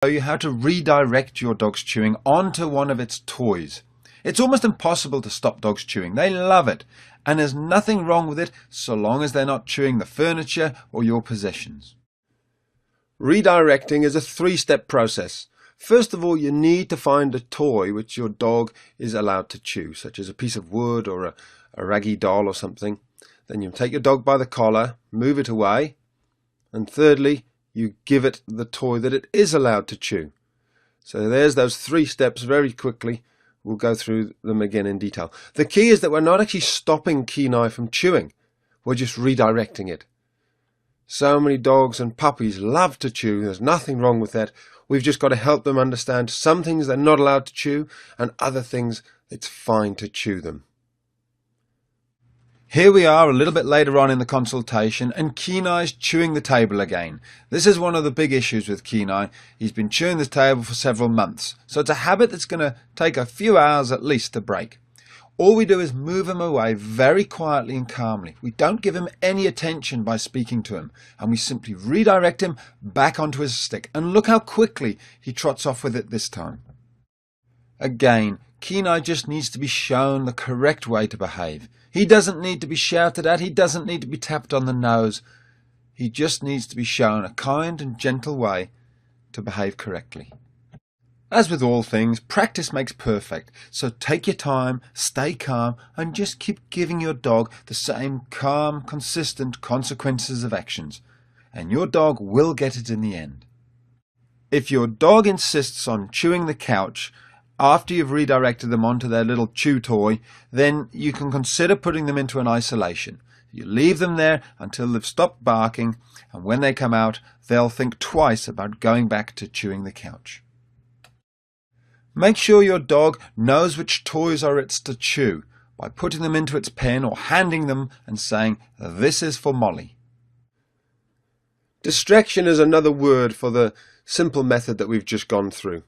show you how to redirect your dog's chewing onto one of its toys. It's almost impossible to stop dogs chewing. They love it, and there's nothing wrong with it so long as they're not chewing the furniture or your possessions. Redirecting is a three-step process. First of all, you need to find a toy which your dog is allowed to chew, such as a piece of wood or a raggy doll or something. Then you take your dog by the collar, move it away, and thirdly, you give it the toy that it is allowed to chew. So there's those three steps very quickly. We'll go through them again in detail. The key is that we're not actually stopping Kenai from chewing. We're just redirecting it. So many dogs and puppies love to chew. There's nothing wrong with that. We've just got to help them understand some things they're not allowed to chew and other things it's fine to chew them. Here we are a little bit later on in the consultation, and Kenai's chewing the table again. This is one of the big issues with Kenai. He's been chewing the table for several months, so it's a habit that's going to take a few hours at least to break. All we do is move him away very quietly and calmly. We don't give him any attention by speaking to him, and we simply redirect him back onto his stick. And look how quickly he trots off with it this time. Again, Kenai just needs to be shown the correct way to behave. He doesn't need to be shouted at. He doesn't need to be tapped on the nose. He just needs to be shown a kind and gentle way to behave correctly. As with all things, practice makes perfect. So take your time, stay calm, and just keep giving your dog the same calm, consistent consequences of actions. And your dog will get it in the end. If your dog insists on chewing the couch after you've redirected them onto their little chew toy, then you can consider putting them into an isolation. You leave them there until they've stopped barking, and when they come out, they'll think twice about going back to chewing the couch. Make sure your dog knows which toys are its to chew by putting them into its pen or handing them and saying, "This is for Molly." Distraction is another word for the simple method that we've just gone through.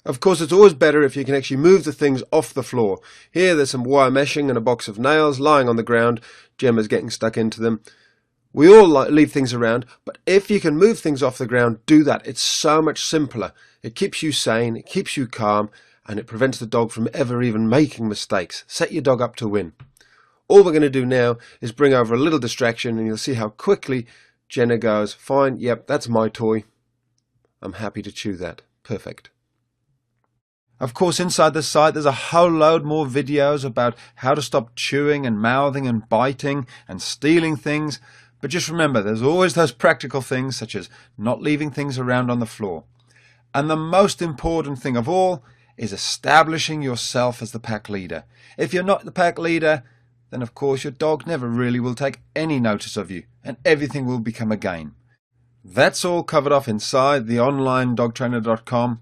Of course, it's always better if you can actually move the things off the floor. Here there's some wire meshing and a box of nails lying on the ground. Gemma's getting stuck into them. We all leave things around, but if you can move things off the ground, do that. It's so much simpler. It keeps you sane, it keeps you calm, and it prevents the dog from ever even making mistakes. Set your dog up to win. All we're going to do now is bring over a little distraction, and you'll see how quickly Jenna goes, "Fine, yep, that's my toy. I'm happy to chew that. Perfect." Of course, inside the site there's a whole load more videos about how to stop chewing and mouthing and biting and stealing things. But just remember, there's always those practical things such as not leaving things around on the floor. And the most important thing of all is establishing yourself as the pack leader. If you're not the pack leader, then of course your dog never really will take any notice of you, and everything will become a game. That's all covered off inside the online dogtrainer.com.